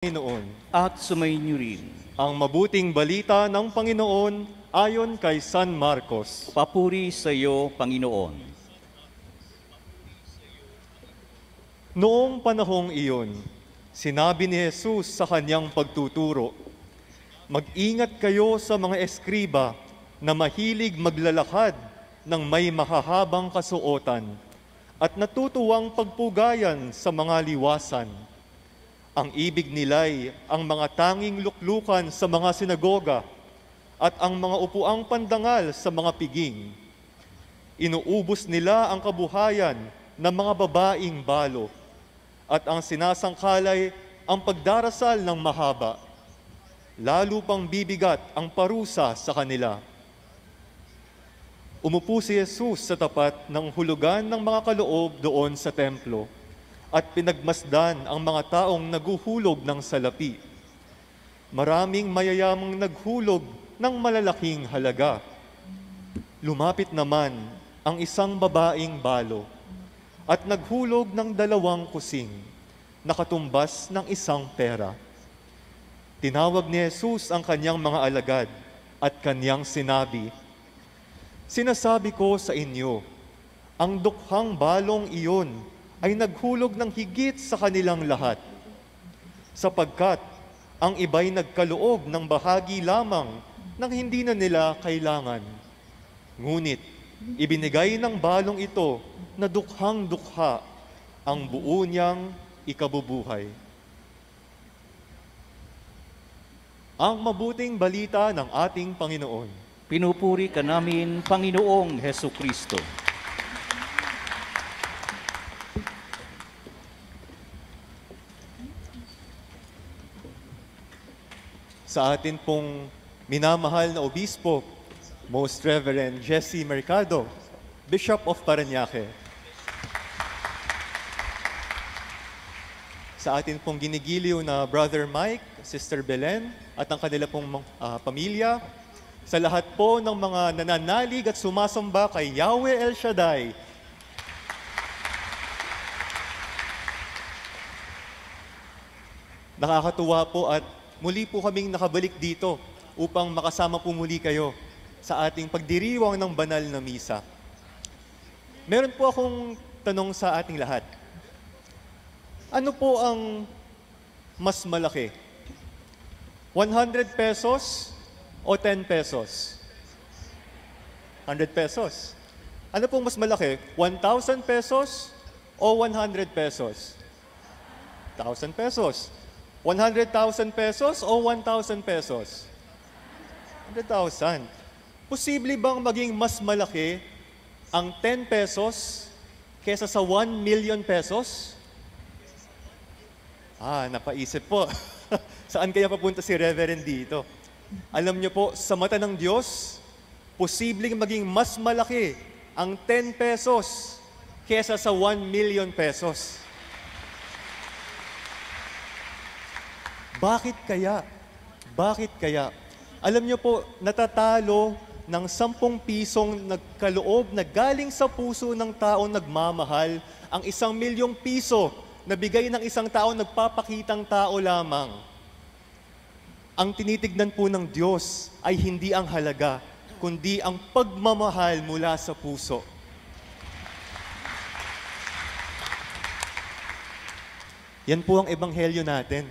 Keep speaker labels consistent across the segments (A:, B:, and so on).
A: Panginoon.
B: At sumainyo rin.
A: Ang mabuting balita ng Panginoon ayon kay San Marcos.
B: Papuri sa iyo, Panginoon.
A: Noong panahong iyon, sinabi ni Jesus sa kanyang pagtuturo, "Mag-ingat kayo sa mga eskriba na mahilig maglalakad ng may mahahabang kasuotan at natutuwang pagpugayan sa mga liwasan. Ang ibig nila'y ang mga tanging luklukan sa mga sinagoga at ang mga upuang pandangal sa mga piging. Inuubos nila ang kabuhayan ng mga babaing balo at ang sinasangkalay ang pagdarasal ng mahaba. Lalo pang bibigat ang parusa sa kanila." Umupo si Jesus sa tapat ng hulugan ng mga kaloob doon sa templo at pinagmasdan ang mga taong naguhulog ng salapi. Maraming mayayamang naghulog ng malalaking halaga. Lumapit naman ang isang babaeng balo at naghulog ng 2 kusing na katumbas ng 1 pera. Tinawag ni Jesus ang kanyang mga alagad at kanyang sinabi, "Sinasabi ko sa inyo, ang dukhang balong iyon ay naghulog ng higit sa kanilang lahat, sapagkat ang iba'y nagkaloob ng bahagi lamang ng hindi na nila kailangan. Ngunit ibinigay ng balong ito na dukhang dukha ang buo niyang ikabubuhay." Ang mabuting balita ng ating Panginoon.
B: Pinupuri ka namin, Panginoong Hesukristo.
A: Sa atin pong minamahal na Obispo, Most Reverend Jesse Mercado, Bishop of Parañaque. Sa atin pong ginigiliw na Brother Mike, Sister Belen, at ang kanila pong pamilya. Sa lahat po ng mga nananalig at sumasamba kay Yahweh El Shaddai. Nakakatuwa po at muli po kaming nakabalik dito upang makasama po muli kayo sa ating pagdiriwang ng banal na misa. Meron po akong tanong sa ating lahat. Ano po ang mas malaki? 100 pesos o 10 pesos? 100 pesos. Ano pong mas malaki? 1,000 pesos o 100 pesos? 1,000 pesos. 100,000 pesos o 1,000 pesos? 100,000. Posible bang maging mas malaki ang 10 pesos kesa sa 1 million pesos? Napaisip po. Saan kaya papunta si Reverend dito? Alam niyo po, sa mata ng Diyos, posibleng maging mas malaki ang 10 pesos kesa sa 1 million pesos. Bakit kaya? Bakit kaya? Alam niyo po, natatalo ng 10 pisong nagkaloob na galing sa puso ng taong nagmamahal ang 1 milyong piso na bigay ng isang tao nagpapakitang tao lamang. Ang tinitignan po ng Diyos ay hindi ang halaga, kundi ang pagmamahal mula sa puso. Yan po ang ebanghelyo natin.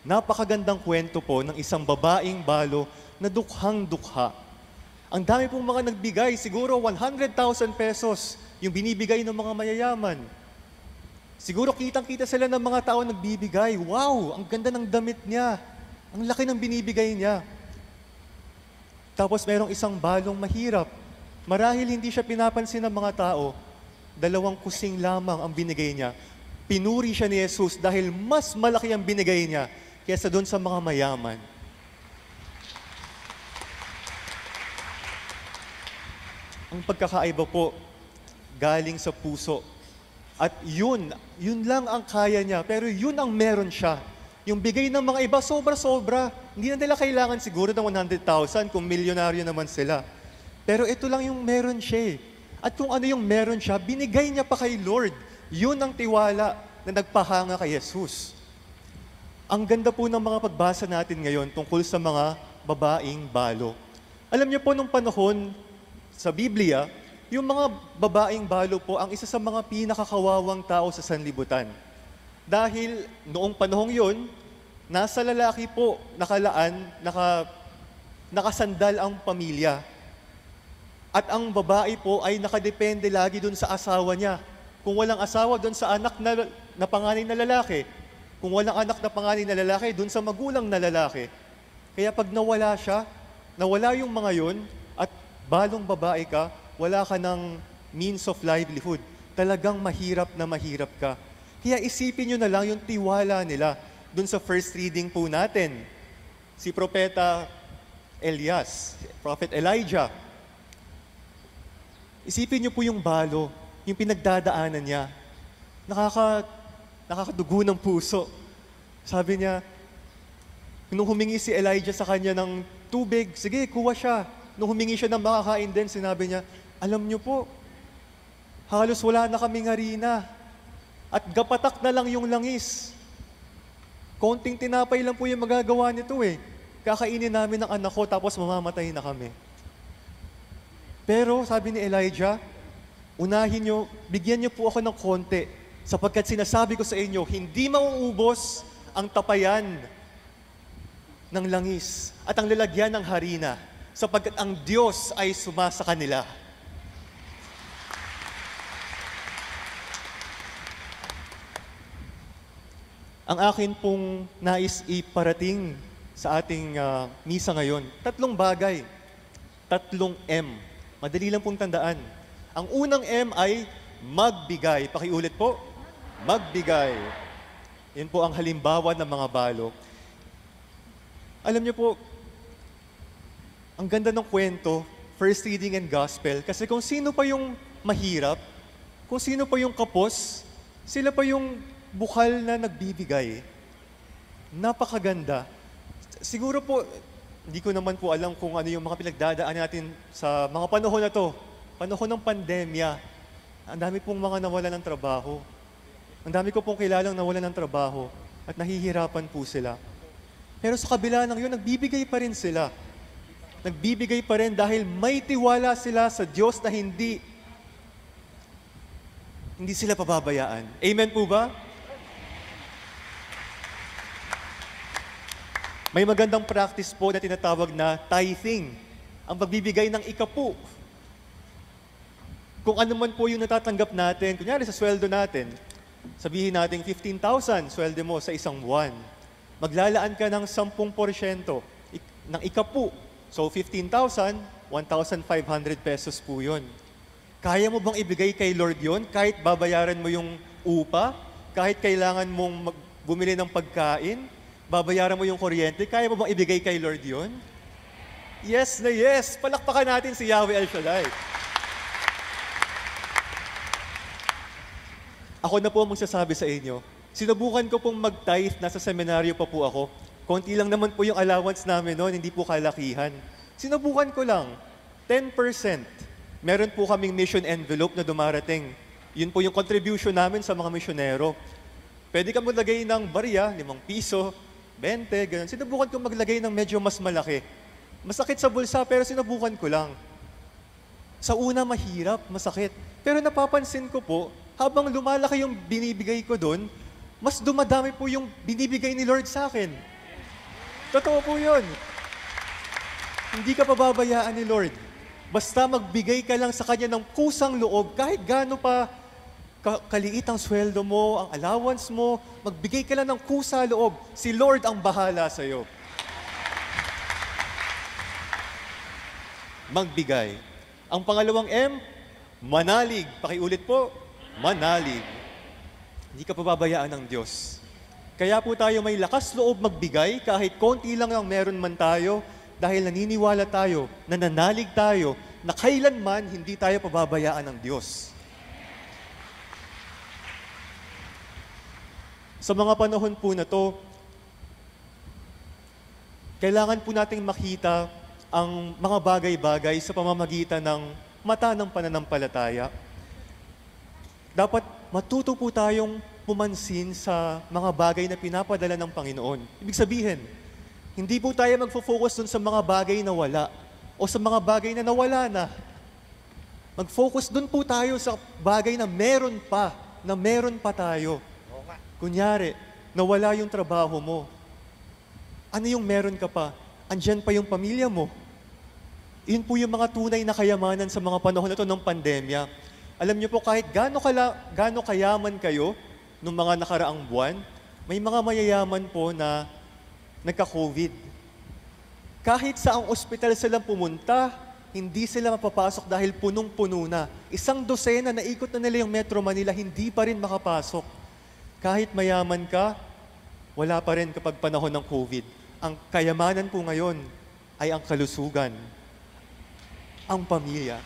A: Napakagandang kwento po ng isang babaeng balo na dukhang-dukha. Ang dami pong mga nagbigay, siguro 100,000 pesos yung binibigay ng mga mayayaman. Siguro kitang-kita sila ng mga tao nagbibigay. Wow, ang ganda ng damit niya. Ang laki ng binibigay niya. Tapos merong isang balong mahirap. Marahil hindi siya pinapansin ng mga tao. 2 kusing lamang ang binigay niya. Pinuri siya ni Jesus dahil mas malaki ang binigay niya kaysa doon sa mga mayaman. Ang pagkakaiba po, galing sa puso. At yun lang ang kaya niya, pero yun ang meron siya. Yung bigay ng mga iba, sobra-sobra. Hindi na nila kailangan siguro ng 100,000 kung milyonaryo naman sila. Pero ito lang yung meron siya. At kung ano yung meron siya, binigay niya pa kay Lord. Yun ang tiwala na nagpahanga kay Jesus. Ang ganda po ng mga pagbasa natin ngayon tungkol sa mga babaeng balo. Alam niyo po nung panahon sa Biblia, yung mga babaeng balo po ang isa sa mga pinakakawawang tao sa sanlibutan. Dahil noong panahong yon, nasa lalaki po nakasandal ang pamilya. At ang babae po ay nakadepende lagi dun sa asawa niya. Kung walang asawa, dun sa anak na panganay na lalaki. Kung walang anak na panganay na lalaki, dun sa magulang na lalaki. Kaya pag nawala siya, nawala yung mga yun, at balong babae ka, wala ka ng means of livelihood. Talagang mahirap na mahirap ka. Kaya isipin nyo na lang yung tiwala nila dun sa first reading po natin. Si Propeta Elias, Prophet Elijah. Isipin niyo po yung balo, yung pinagdadaanan niya. Nakakadugo ng puso. Sabi niya, nung humingi si Elijah sa kanya ng tubig, sige, kuha siya. Nung humingi siya ng makakain din, sinabi niya, alam niyo po, halos wala na kaming harina. At gapatak na lang yung langis. Konting tinapay lang po yung magagawa nito eh. Kakainin namin ng anak ko tapos mamamatay na kami. Pero sabi ni Elijah, bigyan niyo po ako ng konti sapagkat sinasabi ko sa inyo, hindi mauubos ang tapayan ng langis at ang lalagyan ng harina sapagkat ang Diyos ay sumasa kanila. Ang akin pong nais iparating sa ating misa ngayon, 3 bagay, 3 M. Madali lang pong tandaan. Ang unang M ay magbigay. Pakiulit po, magbigay. Yan po ang halimbawa ng mga balo. Alam niyo po, ang ganda ng kwento, first reading and gospel, kasi kung sino pa yung mahirap, kung sino pa yung kapos, sila pa yung bukal na nagbibigay. Napakaganda. Siguro po, hindi ko naman po alam kung ano yung mga pinagdadaan natin sa mga panahon na to. Panahon ng pandemya. Ang dami pong mga nawalan ng trabaho. Ang dami ko pong kilalang nawalan ng trabaho at nahihirapan po sila. Pero sa kabila ng yun, nagbibigay pa rin sila. Nagbibigay pa rin dahil may tiwala sila sa Diyos na hindi sila pababayaan. Amen po ba? May magandang practice po na tinatawag na tithing. Ang pagbibigay ng ikapu. Kung ano man po yung natatanggap natin, kunyari sa sweldo natin, sabihin natin 15,000 sweldo mo sa isang buwan. Maglalaan ka ng 10% ng ikapu. So 15,000, 1,500 pesos po yun. Kaya mo bang ibigay kay Lord yun kahit babayaran mo yung upa, kahit kailangan mong bumili ng pagkain, babayaran mo yung kuryente, kaya mo bang ibigay kay Lord yun? Yes na yes! Palakpakan natin si Yahweh El Shaddai. Ako na po ang magsasabi sa inyo, sinubukan ko pong mag-tithe, nasa seminaryo pa po ako. Konti lang naman po yung allowance namin noon, hindi po kalakihan. Sinubukan ko lang, 10%. Meron po kaming mission envelope na dumarating. Yun po yung contribution namin sa mga misyonero. Pwede ka maglagay ng barya, 5 piso, 20, ganun. Sinubukan ko maglagay ng medyo mas malaki. Masakit sa bulsa, pero sinubukan ko lang. Sa una, mahirap, masakit. Pero napapansin ko po, habang lumalaki yung binibigay ko doon, mas dumadami po yung binibigay ni Lord sa akin. Totoo po yun. Hindi ka pababayaan ni Lord. Basta magbigay ka lang sa Kanya ng kusang loob, kahit gaano pa kaliit ang sweldo mo, ang allowance mo, magbigay ka lang ng kusa loob. Si Lord ang bahala sa iyo. Magbigay. Ang pangalawang M, manalig. Pakiulit po, manalig. Hindi ka pababayaan ng Diyos. Kaya po tayo may lakas loob magbigay kahit konti lang ang meron man tayo dahil naniniwala tayo, nananalig tayo, na kailanman hindi tayo pababayaan ng Diyos. Sa mga panahon po na to, kailangan po nating makita ang mga bagay-bagay sa pamamagitan ng mata ng pananampalataya. Dapat matuto po tayong pumansin sa mga bagay na pinapadala ng Panginoon. Ibig sabihin, hindi po tayo magfo-focus dun sa mga bagay na wala o sa mga bagay na nawala na. Mag-focus dun po tayo sa bagay na meron pa tayo. Kunyari, nawala yung trabaho mo. Ano yung meron ka pa? Andyan pa yung pamilya mo. Yun po yung mga tunay na kayamanan sa mga panahon na to ng pandemya. Alam niyo po, kahit gaano kayaman kayo nung mga nakaraang buwan, may mga mayayaman po na nagka-COVID. Kahit sa ang ospital sila pumunta, hindi sila mapapasok dahil punong-puno na. 100 na ikot na nila yung Metro Manila, hindi pa rin makapasok. Kahit mayaman ka, wala pa rin kapag panahon ng COVID. Ang kayamanan po ngayon ay ang kalusugan, ang pamilya.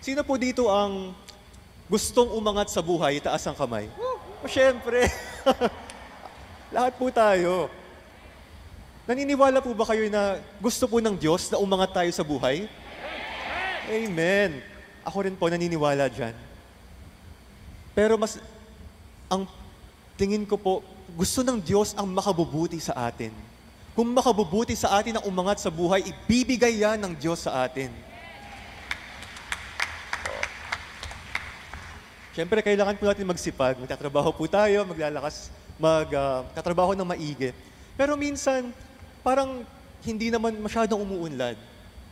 A: Sino po dito ang gustong umangat sa buhay? Taas ang kamay. O syempre, lahat po tayo. Naniniwala po ba kayo na gusto po ng Diyos na umangat tayo sa buhay? Amen. Ako rin po naniniwala dyan. Pero ang tingin ko po, gusto ng Diyos ang makabubuti sa atin. Kung makabubuti sa atin ang umangat sa buhay, ibibigay yan ng Diyos sa atin. Siyempre, kailangan po natin magsipag. Magtatrabaho po tayo, magtatrabaho ng maigi. Pero minsan, parang hindi naman masyadong umuunlad.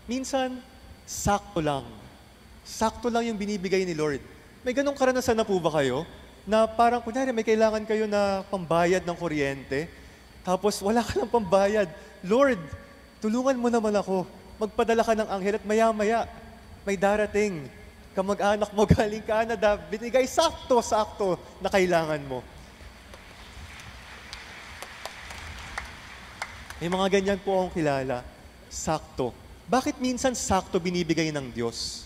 A: Minsan, sakto lang. Sakto lang yung binibigay ni Lord. May ganong karanasan na po ba kayo? Na parang, kunyari, may kailangan kayo na pambayad ng kuryente, tapos wala ka ng pambayad. Lord, tulungan mo naman ako. Magpadala ka ng anghel at maya-maya, may darating. Kamag-anak mo galing Canada, binigay sakto na kailangan mo. May mga ganyan po akong kilala. Sakto. Bakit minsan sakto binibigay ng Diyos?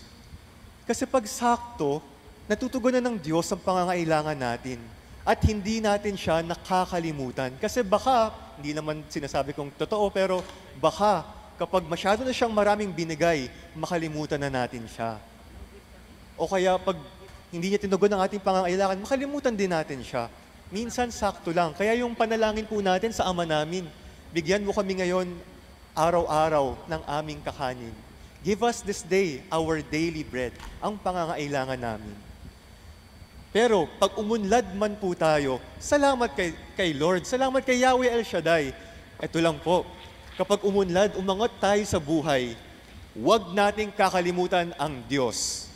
A: Kasi pag sakto, natutugunan ng Diyos ang pangangailangan natin. At hindi natin siya nakakalimutan. Kasi baka, hindi naman sinasabi kong totoo, pero baka kapag masyado na siyang maraming binigay, makalimutan na natin siya. O kaya pag hindi niya tinugon ang ating pangangailangan, makalimutan din natin siya. Minsan sakto lang. Kaya yung panalangin po natin sa Ama namin, bigyan mo kami ngayon araw-araw ng aming kakanin. Give us this day our daily bread, ang pangangailangan namin. Pero pag umunlad man po tayo, salamat kay Lord, salamat kay Yahweh El Shaddai. Ito lang po, kapag umunlad, umangat tayo sa buhay, huwag nating kakalimutan ang Diyos.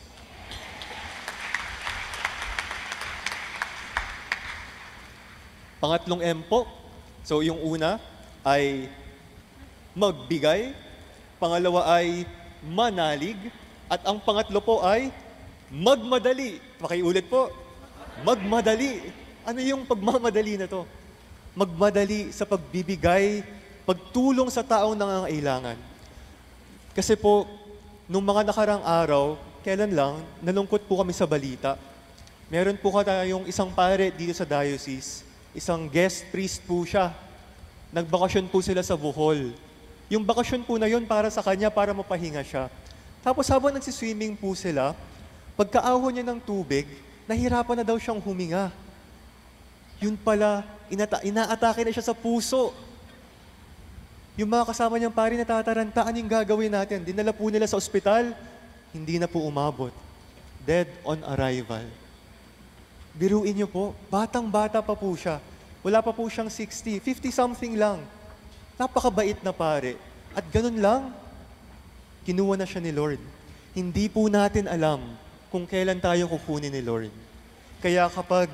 A: Pangatlong M po, so yung una ay magbigay, pangalawa ay manalig, at ang pangatlo po ay magmadali. Pakiulit po, magmadali. Ano yung pagmamadali na to? Magmadali sa pagbibigay, pagtulong sa taong nangangailangan. Kasi po, nung mga nakarang araw, kailan lang, nalungkot po kami sa balita. Meron po tayong isang pare dito sa diocese, isang guest priest po siya. Nagbakasyon po sila sa Bohol. Yung bakasyon po na yun para sa kanya, para mapahinga siya. Tapos habang nagsiswimming po sila, pagkaahon niya ng tubig, nahirapan na daw siyang huminga. Yun pala, inaatake na siya sa puso. Yung mga kasama niyang pari natataranta, anong gagawin natin? Dinala po nila sa ospital, hindi na po umabot. Dead on arrival. Biruin niyo po, batang-bata pa po siya. Wala pa po siyang 60, 50-something lang. Napakabait na pare. At ganun lang, kinuha na siya ni Lord. Hindi po natin alam kung kailan tayo kukunin ni Lord. Kaya kapag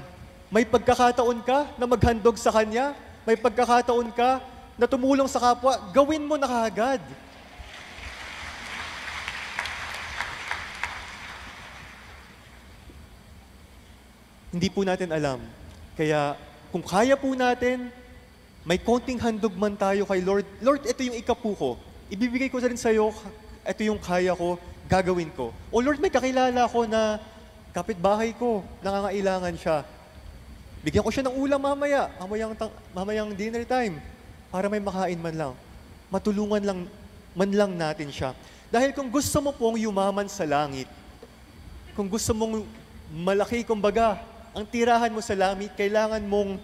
A: may pagkakataon ka na maghandog sa Kanya, may pagkakataon ka na tumulong sa kapwa, gawin mo na kaagad. Hindi po natin alam. Kaya kung kaya po natin, may konting handog man tayo kay Lord. Lord, ito yung ikapu ko. Ibibigay ko rin sa iyo, ito yung kaya ko, gagawin ko. O Lord, may kakilala ko na kapitbahay ko, nangangailangan siya. Bigyan ko siya ng ulam mamayang dinner time, para may makain man lang. Matulungan man lang natin siya. Dahil kung gusto mo pong yumaman sa langit, kung gusto mong malaki, kumbaga, ang tirahan mo sa langit, kailangan mong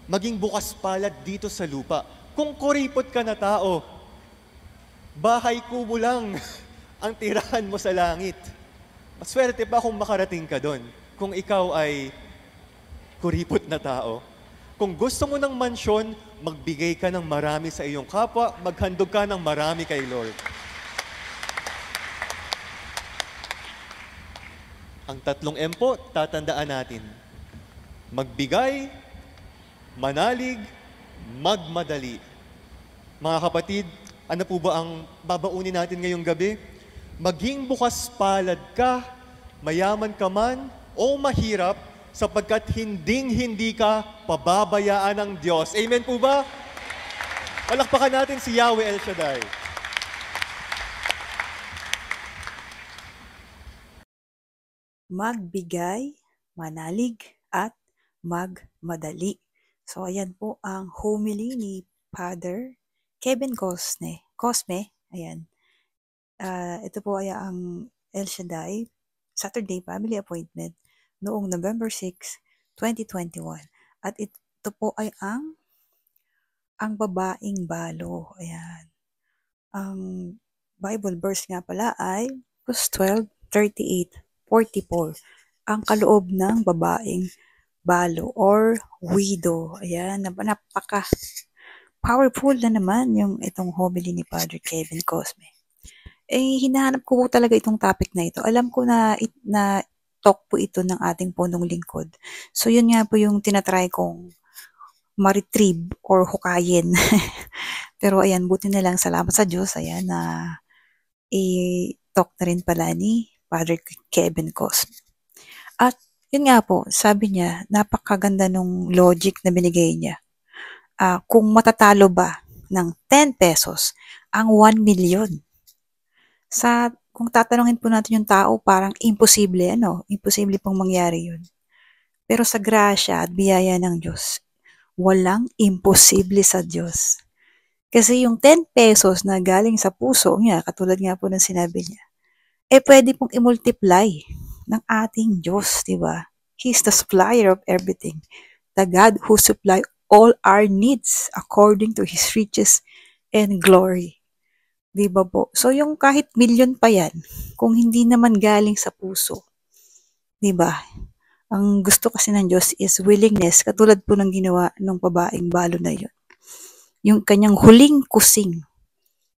A: maging bukas palad dito sa lupa. Kung kuripot ka na tao, bahay kubo lang ang tirahan mo sa langit. Maswerte pa kung makarating ka doon, kung ikaw ay kuripot na tao. Kung gusto mo ng mansyon, magbigay ka ng marami sa iyong kapwa, maghandog ka ng marami kay Lord. Ang tatlong M po, tatandaan natin. Magbigay, manalig, magmadali. Mga kapatid, ano po ba ang babaunin natin ngayong gabi? Maging bukas palad ka, mayaman ka man o mahirap, sapagkat hinding-hindi ka pababayaan ng Diyos. Amen po ba? Palakpakan natin si Yahweh El Shaddai.
C: Magbigay, manalig, at magmadali. So, ayan po ang homily ni Father Kevin Cosme. Ayan. Ito po ay ang El Shaddai Saturday Family Appointment noong November 6, 2021. At ito po ay ang babaeng balo. Ayan. Ang Bible verse nga pala ay Hebrews 12:38-44. Ang kaloob ng babaeng balo or widow. Ayan, napaka powerful na naman yung itong homily ni Father Kevin Cosme. Hinahanap ko po talaga itong topic na ito. Alam ko na talk po ito ng ating punong lingkod. So, yun nga po yung tinatry kong ma-retrieve or hukayin. Pero ayan, buti na lang, salamat sa Diyos, ayan, na i-talk na rin pala ni Father Kevin Cosme. At yun nga po, sabi niya, napakaganda nung logic na binigay niya. Kung matatalo ba ng 10 pesos ang 1 million, kung tatanungin po natin yung tao, parang imposible pong mangyari yun. Pero sa grasya at biyaya ng Diyos, walang imposible sa Diyos. Kasi yung 10 pesos na galing sa puso niya, katulad nga po ng sinabi niya, pwede pong i-multiply ng ating Diyos, di ba? He's the supplier of everything. The God who supply all our needs according to His riches and glory. Di ba po? So yung kahit million pa yan, kung hindi naman galing sa puso, di ba? Ang gusto kasi ng Diyos is willingness, katulad po ng ginawa ng babaeng balo na yun. Yung kanyang huling kusing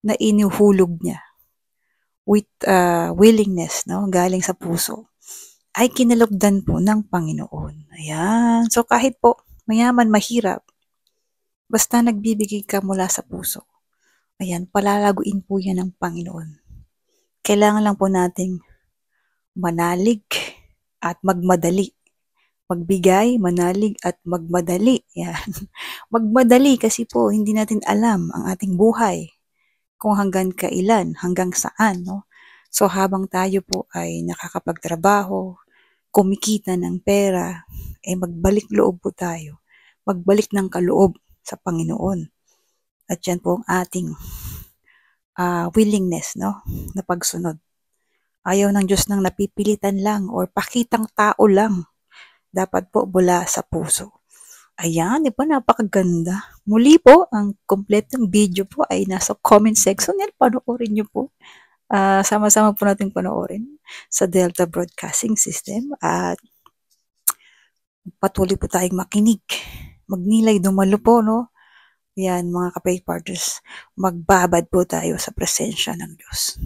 C: na inuhulog niya with willingness, no, galing sa puso, ay kinalugdan po ng Panginoon. Ayan. So kahit po mayaman, mahirap, basta nagbibigay ka mula sa puso, ayan, palalaguin po yan ng Panginoon. Kailangan lang po nating manalig at magmadali. Magbigay, manalig, at magmadali. Yan. Magmadali kasi po, hindi natin alam ang ating buhay. Kung hanggang kailan, hanggang saan. No? So habang tayo po ay nakakapagtrabaho, kumikita ng pera, magbalik loob po tayo. Magbalik ng kaloob sa Panginoon. At yan po ang ating willingness, no, na pagsunod. Ayaw ng Diyos nang napipilitan lang or pakitang tao lang. Dapat po mula sa puso. Ayan, di ba, napakaganda. Muli po, ang kompletong video po ay nasa comment section. Yan, panoorin nyo po. Sama-sama po natin panoorin sa Delta Broadcasting System. At patuloy po tayong makinig. Magnilay, dumalo po, no? Yan, mga kapatid partners, magbabad po tayo sa presensya ng Diyos.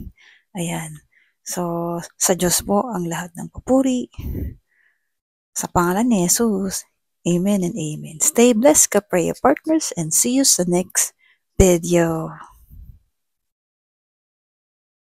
C: Ayan. So, sa Diyos po ang lahat ng papuri. Sa pangalan ni Jesus. Amen and amen. Stay blessed, ka prayer partners, and see you sa next video.